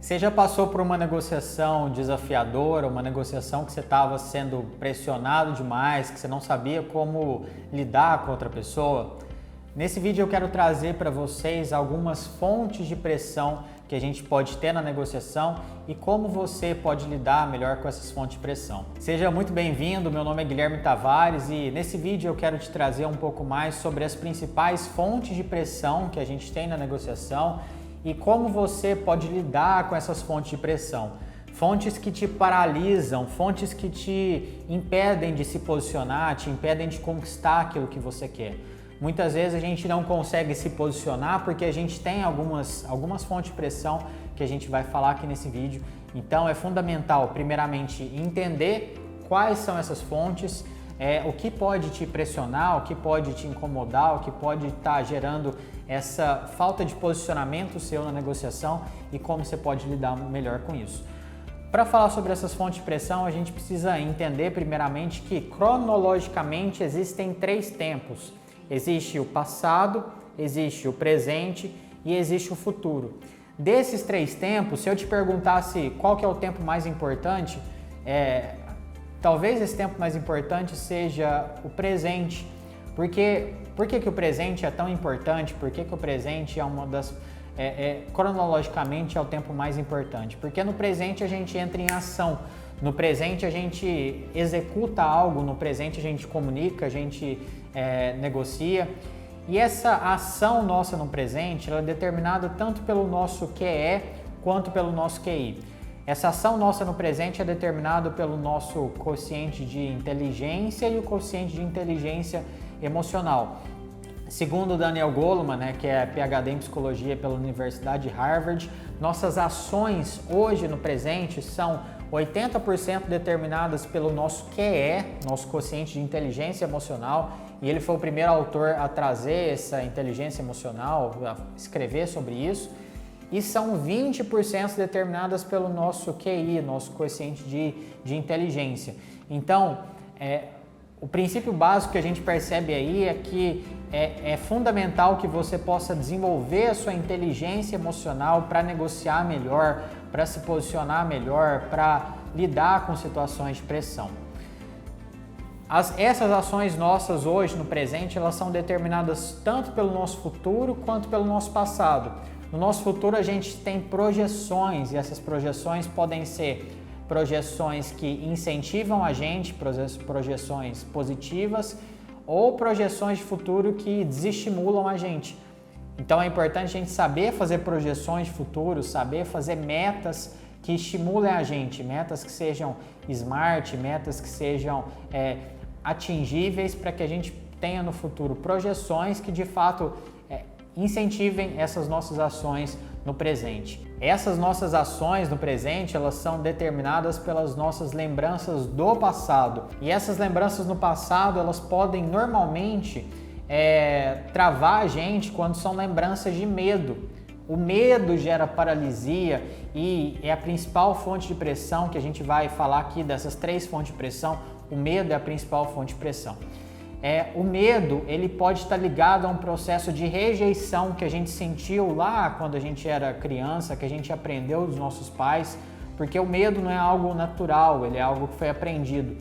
Você já passou por uma negociação desafiadora, uma negociação que você estava sendo pressionado demais, que você não sabia como lidar com outra pessoa? Nesse vídeo eu quero trazer para vocês algumas fontes de pressão que a gente pode ter na negociação e como você pode lidar melhor com essas fontes de pressão. Seja muito bem-vindo, meu nome é Guilherme Tavares e nesse vídeo eu quero te trazer um pouco mais sobre as principais fontes de pressão que a gente tem na negociação e como você pode lidar com essas fontes de pressão. Fontes que te paralisam, fontes que te impedem de se posicionar, te impedem de conquistar aquilo que você quer. Muitas vezes a gente não consegue se posicionar porque a gente tem algumas fontes de pressão que a gente vai falar aqui nesse vídeo. Então é fundamental, primeiramente, entender quais são essas fontes, o que pode te pressionar, o que pode te incomodar, o que pode estar gerando essa falta de posicionamento seu na negociação e como você pode lidar melhor com isso. Para falar sobre essas fontes de pressão, a gente precisa entender primeiramente que cronologicamente existem 3 tempos. Existe o passado, existe o presente e existe o futuro. Desses 3 tempos, se eu te perguntasse qual que é o tempo mais importante, talvez esse tempo mais importante seja o presente. Por que o presente é tão importante? Por que o presente é uma das... cronologicamente é o tempo mais importante? Porque no presente a gente entra em ação. No presente a gente executa algo, no presente a gente comunica, a gente negocia. E essa ação nossa no presente ela é determinada tanto pelo nosso QE quanto pelo nosso QI. Essa ação nossa no presente é determinada pelo nosso quociente de inteligência e o quociente de inteligência emocional. Segundo Daniel Goleman, que é PhD em psicologia pela Universidade de Harvard, nossas ações hoje no presente são 80% determinadas pelo nosso QE, nosso quociente de inteligência emocional, e ele foi o primeiro autor a trazer essa inteligência emocional, a escrever sobre isso, e são 20% determinadas pelo nosso QI, nosso quociente de inteligência. Então, o princípio básico que a gente percebe aí é que é fundamental que você possa desenvolver a sua inteligência emocional para negociar melhor, para se posicionar melhor, para lidar com situações de pressão. Essas ações nossas hoje no presente, elas são determinadas tanto pelo nosso futuro quanto pelo nosso passado. No nosso futuro a gente tem projeções e essas projeções podem ser projeções que incentivam a gente, projeções positivas ou projeções de futuro que desestimulam a gente. Então é importante a gente saber fazer projeções de futuro, saber fazer metas que estimulem a gente, metas que sejam smart, metas que sejam atingíveis para que a gente tenha no futuro projeções que de fato incentivem essas nossas ações no presente. Essas nossas ações no presente, elas são determinadas pelas nossas lembranças do passado. E essas lembranças no passado, elas podem normalmente travar a gente quando são lembranças de medo. O medo gera paralisia e é a principal fonte de pressão que a gente vai falar aqui dessas 3 fontes de pressão. O medo é a principal fonte de pressão. O medo, ele pode estar ligado a um processo de rejeição que a gente sentiu lá quando a gente era criança, que a gente aprendeu dos nossos pais, porque o medo não é algo natural, ele é algo que foi aprendido.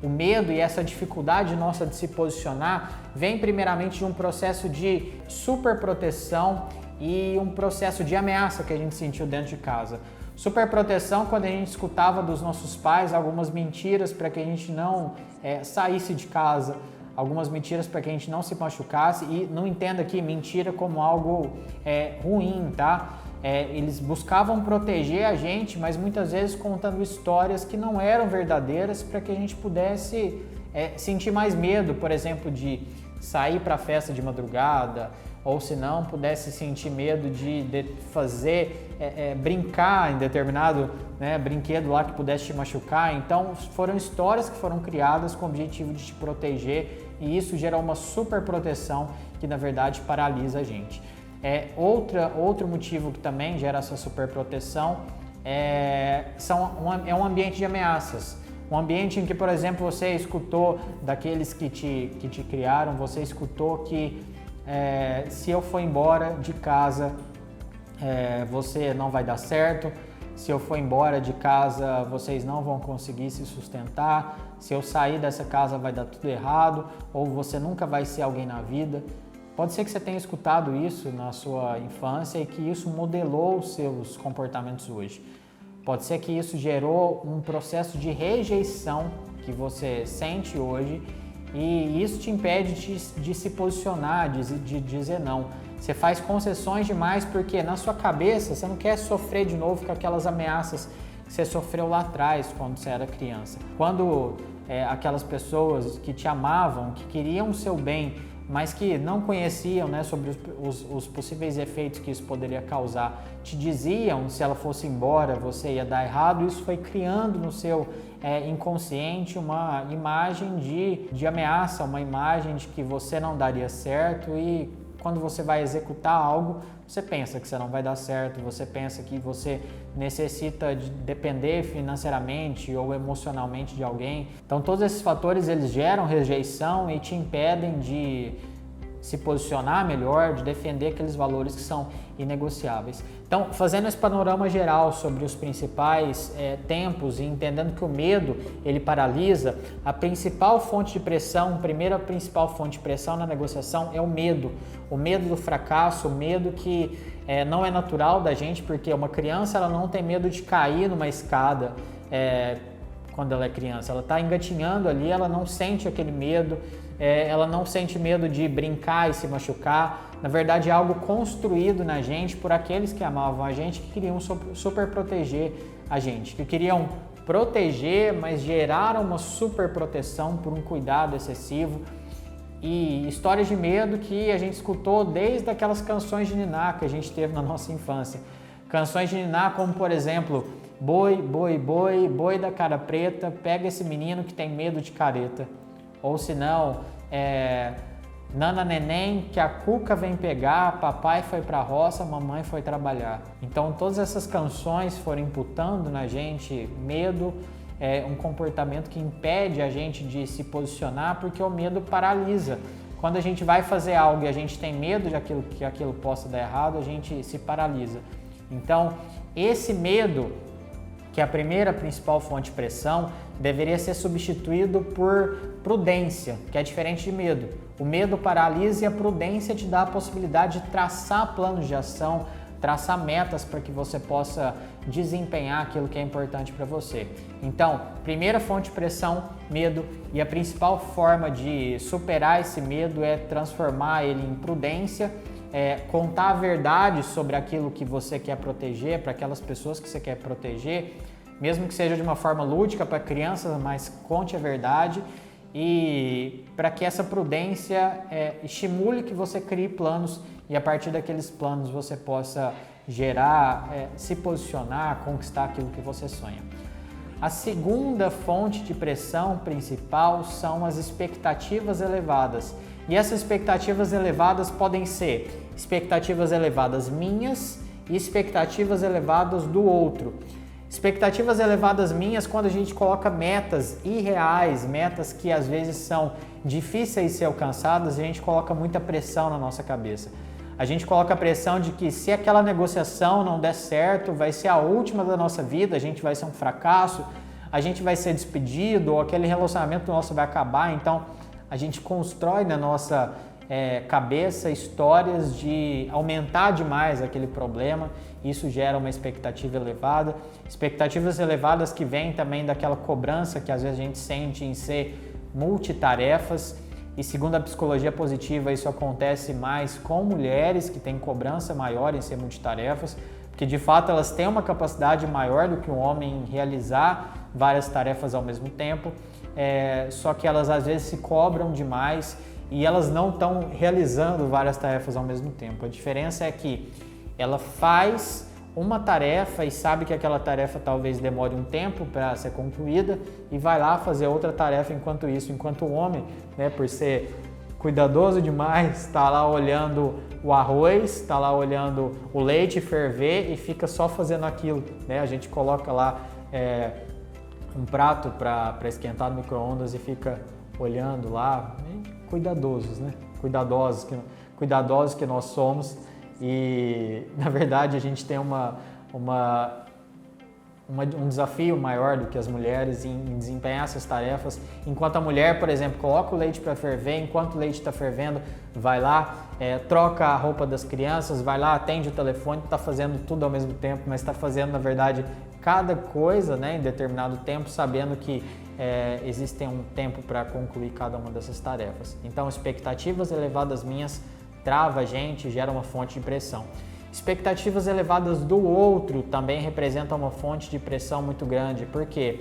O medo e essa dificuldade nossa de se posicionar vem primeiramente de um processo de superproteção e um processo de ameaça que a gente sentiu dentro de casa. Superproteção quando a gente escutava dos nossos pais algumas mentiras para que a gente não saísse de casa, algumas mentiras para que a gente não se machucasse, e não entenda aqui mentira como algo ruim, tá? Eles buscavam proteger a gente, mas muitas vezes contando histórias que não eram verdadeiras para que a gente pudesse sentir mais medo, por exemplo, de sair para a festa de madrugada, ou se não, pudesse sentir medo de fazer, brincar em determinado brinquedo lá que pudesse te machucar. Então foram histórias que foram criadas com o objetivo de te proteger e isso gera uma super proteção que na verdade paralisa a gente. Outro motivo que também gera essa super proteção é um ambiente de ameaças. Um ambiente em que, por exemplo, você escutou daqueles que te criaram, você escutou que se eu for embora de casa, você não vai dar certo, se eu for embora de casa, vocês não vão conseguir se sustentar, se eu sair dessa casa vai dar tudo errado, ou você nunca vai ser alguém na vida. Pode ser que você tenha escutado isso na sua infância e que isso modelou os seus comportamentos hoje. Pode ser que isso gerou um processo de rejeição que você sente hoje e isso te impede de se posicionar, de dizer não. Você faz concessões demais porque na sua cabeça você não quer sofrer de novo com aquelas ameaças que você sofreu lá atrás quando você era criança. Quando aquelas pessoas que te amavam, que queriam o seu bem, mas que não conheciam, né, sobre os possíveis efeitos que isso poderia causar, te diziam se ela fosse embora você ia dar errado, isso foi criando no seu inconsciente uma imagem de ameaça, uma imagem de que você não daria certo e quando você vai executar algo, você pensa que você não vai dar certo, você pensa que você necessita de depender financeiramente ou emocionalmente de alguém. Então todos esses fatores eles geram rejeição e te impedem de se posicionar melhor, de defender aqueles valores que são inegociáveis. Então, fazendo esse panorama geral sobre os principais tempos e entendendo que o medo, ele paralisa, a principal fonte de pressão, a primeira principal fonte de pressão na negociação é o medo do fracasso, o medo que não é natural da gente, porque uma criança ela não tem medo de cair numa escada quando ela é criança, ela está engatinhando ali, ela não sente aquele medo, ela não sente medo de brincar e se machucar. Na verdade, é algo construído na gente por aqueles que amavam a gente, que queriam super proteger a gente, que queriam proteger, mas geraram uma super proteção por um cuidado excessivo. E histórias de medo que a gente escutou desde aquelas canções de niná que a gente teve na nossa infância. Canções de niná como, por exemplo, boi, boi, boi, boi da cara preta, pega esse menino que tem medo de careta. Ou se não, nana neném, que a cuca vem pegar, papai foi pra roça, mamãe foi trabalhar. Então todas essas canções foram imputando na gente medo, um comportamento que impede a gente de se posicionar, porque o medo paralisa. Quando a gente vai fazer algo e a gente tem medo de que aquilo possa dar errado, a gente se paralisa. Então esse medo, que é a primeira principal fonte de pressão, deveria ser substituído por prudência, que é diferente de medo. O medo paralisa e a prudência te dá a possibilidade de traçar planos de ação, traçar metas para que você possa desempenhar aquilo que é importante para você. Então, primeira fonte de pressão, medo, e a principal forma de superar esse medo é transformar ele em prudência, contar a verdade sobre aquilo que você quer proteger, para aquelas pessoas que você quer proteger, mesmo que seja de uma forma lúdica para crianças, mas conte a verdade e para que essa prudência estimule que você crie planos e a partir daqueles planos você possa gerar, se posicionar, conquistar aquilo que você sonha. A segunda fonte de pressão principal são as expectativas elevadas. E essas expectativas elevadas podem ser expectativas elevadas minhas e expectativas elevadas do outro. Expectativas elevadas minhas quando a gente coloca metas irreais, metas que às vezes são difíceis de ser alcançadas e a gente coloca muita pressão na nossa cabeça. A gente coloca a pressão de que se aquela negociação não der certo, vai ser a última da nossa vida, a gente vai ser um fracasso, a gente vai ser despedido ou aquele relacionamento nosso vai acabar. Então a gente constrói na nossa cabeça histórias de aumentar demais aquele problema. Isso gera uma expectativa elevada. Expectativas elevadas que vêm também daquela cobrança que às vezes a gente sente em ser multitarefas. E segundo a psicologia positiva, isso acontece mais com mulheres que têm cobrança maior em ser multitarefas, porque de fato elas têm uma capacidade maior do que um homem em realizar várias tarefas ao mesmo tempo, só que elas às vezes se cobram demais e elas não estão realizando várias tarefas ao mesmo tempo. A diferença é que ela faz uma tarefa e sabe que aquela tarefa talvez demore um tempo para ser concluída e vai lá fazer outra tarefa enquanto isso. Enquanto o homem, por ser cuidadoso demais, está lá olhando o arroz, está lá olhando o leite ferver e fica só fazendo aquilo. A gente coloca lá um prato para esquentar no micro-ondas e fica olhando lá, cuidadosos, cuidadosos que nós somos. E, na verdade, a gente tem uma um desafio maior do que as mulheres em desempenhar essas tarefas. Enquanto a mulher, por exemplo, coloca o leite para ferver, enquanto o leite está fervendo, vai lá, troca a roupa das crianças, vai lá, atende o telefone, está fazendo tudo ao mesmo tempo, mas está fazendo, na verdade, cada coisa, né, em determinado tempo, sabendo que existe um tempo para concluir cada uma dessas tarefas. Então, expectativas elevadas minhas trava a gente, gera uma fonte de pressão. Expectativas elevadas do outro também representam uma fonte de pressão muito grande, porque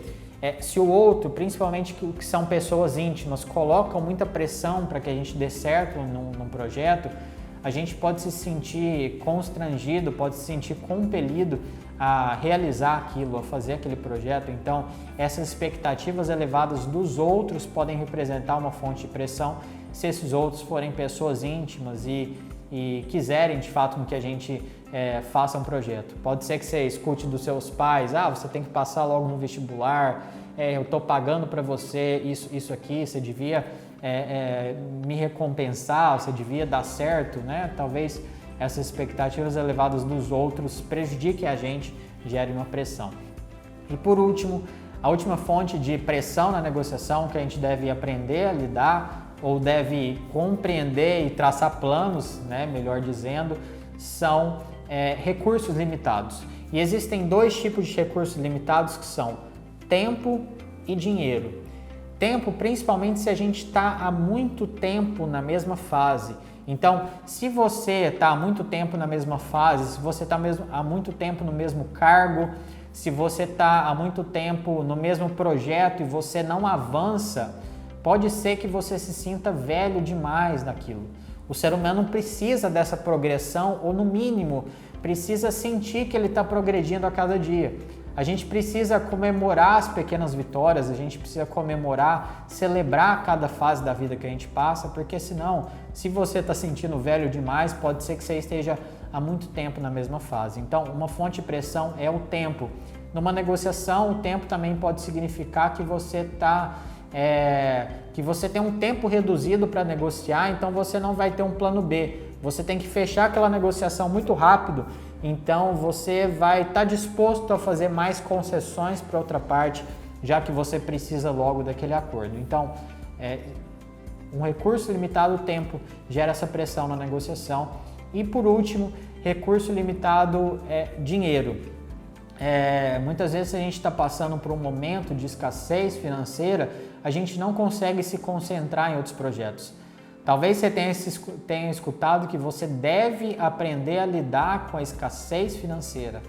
se o outro, principalmente que são pessoas íntimas, colocam muita pressão para que a gente dê certo num projeto, a gente pode se sentir constrangido, pode se sentir compelido a realizar aquilo, a fazer aquele projeto. Então, essas expectativas elevadas dos outros podem representar uma fonte de pressão se esses outros forem pessoas íntimas e quiserem de fato que a gente faça um projeto. Pode ser que você escute dos seus pais, você tem que passar logo no vestibular, eu estou pagando para você isso aqui, você devia me recompensar, você devia dar certo, né? Talvez essas expectativas elevadas dos outros prejudiquem a gente, gerem uma pressão. E por último, a última fonte de pressão na negociação que a gente deve aprender a lidar ou deve compreender e traçar planos, né, melhor dizendo, são recursos limitados. E existem dois tipos de recursos limitados que são tempo e dinheiro. Tempo, principalmente se a gente está há muito tempo na mesma fase. Então, se você está há muito tempo na mesma fase, se você está há muito tempo no mesmo cargo, se você está há muito tempo no mesmo projeto e você não avança, pode ser que você se sinta velho demais naquilo. O ser humano precisa dessa progressão, ou no mínimo, precisa sentir que ele está progredindo a cada dia. A gente precisa comemorar as pequenas vitórias, a gente precisa comemorar, celebrar cada fase da vida que a gente passa, porque senão, se você está sentindo velho demais, pode ser que você esteja há muito tempo na mesma fase. Então, uma fonte de pressão é o tempo. Numa negociação, o tempo também pode significar que você tem um tempo reduzido para negociar, então você não vai ter um plano B. Você tem que fechar aquela negociação muito rápido, então você vai estar disposto a fazer mais concessões para outra parte, já que você precisa logo daquele acordo. Então, um recurso limitado, o tempo, gera essa pressão na negociação. E por último, recurso limitado é dinheiro. Muitas vezes a gente está passando por um momento de escassez financeira, a gente não consegue se concentrar em outros projetos. Talvez você tenha escutado que você deve aprender a lidar com a escassez financeira,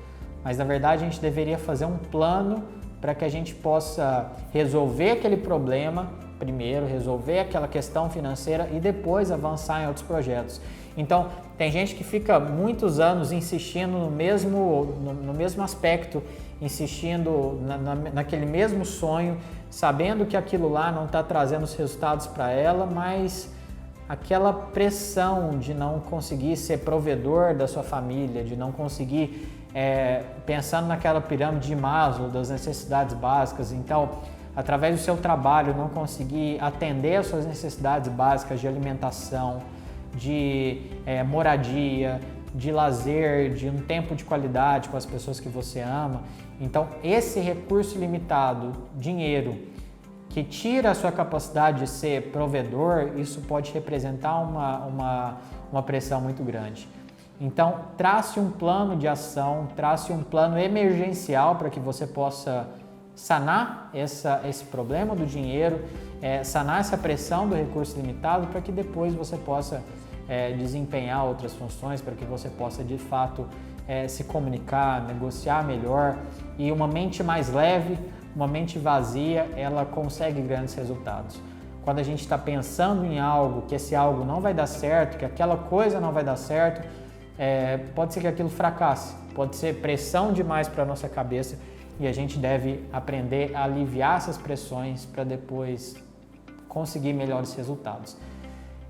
mas na verdade a gente deveria fazer um plano para que a gente possa resolver aquele problema primeiro, resolver aquela questão financeira e depois avançar em outros projetos. Então, tem gente que fica muitos anos insistindo no mesmo aspecto, insistindo naquele mesmo sonho, sabendo que aquilo lá não está trazendo os resultados para ela, mas aquela pressão de não conseguir ser provedor da sua família, de não conseguir, pensando naquela pirâmide de Maslow, das necessidades básicas, então, através do seu trabalho, não conseguir atender às suas necessidades básicas de alimentação, de moradia, de lazer, de um tempo de qualidade com as pessoas que você ama. Então, esse recurso limitado, dinheiro, que tira a sua capacidade de ser provedor, isso pode representar uma pressão muito grande. Então, trace um plano de ação, trace um plano emergencial para que você possa sanar esse problema do dinheiro, sanar essa pressão do recurso limitado, para que depois você possa desempenhar outras funções, para que você possa de fato se comunicar, negociar melhor. E uma mente mais leve, uma mente vazia, ela consegue grandes resultados. Quando a gente está pensando em algo, que esse algo não vai dar certo, que aquela coisa não vai dar certo, pode ser que aquilo fracasse, pode ser pressão demais para a nossa cabeça, e a gente deve aprender a aliviar essas pressões para depois conseguir melhores resultados.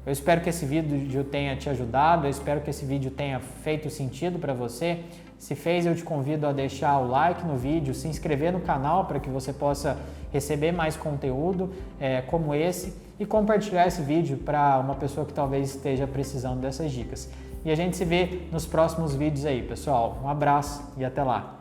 Eu espero que esse vídeo tenha te ajudado, eu espero que esse vídeo tenha feito sentido para você. Se fez, eu te convido a deixar o like no vídeo, se inscrever no canal para que você possa receber mais conteúdo como esse e compartilhar esse vídeo para uma pessoa que talvez esteja precisando dessas dicas. E a gente se vê nos próximos vídeos aí, pessoal. Um abraço e até lá!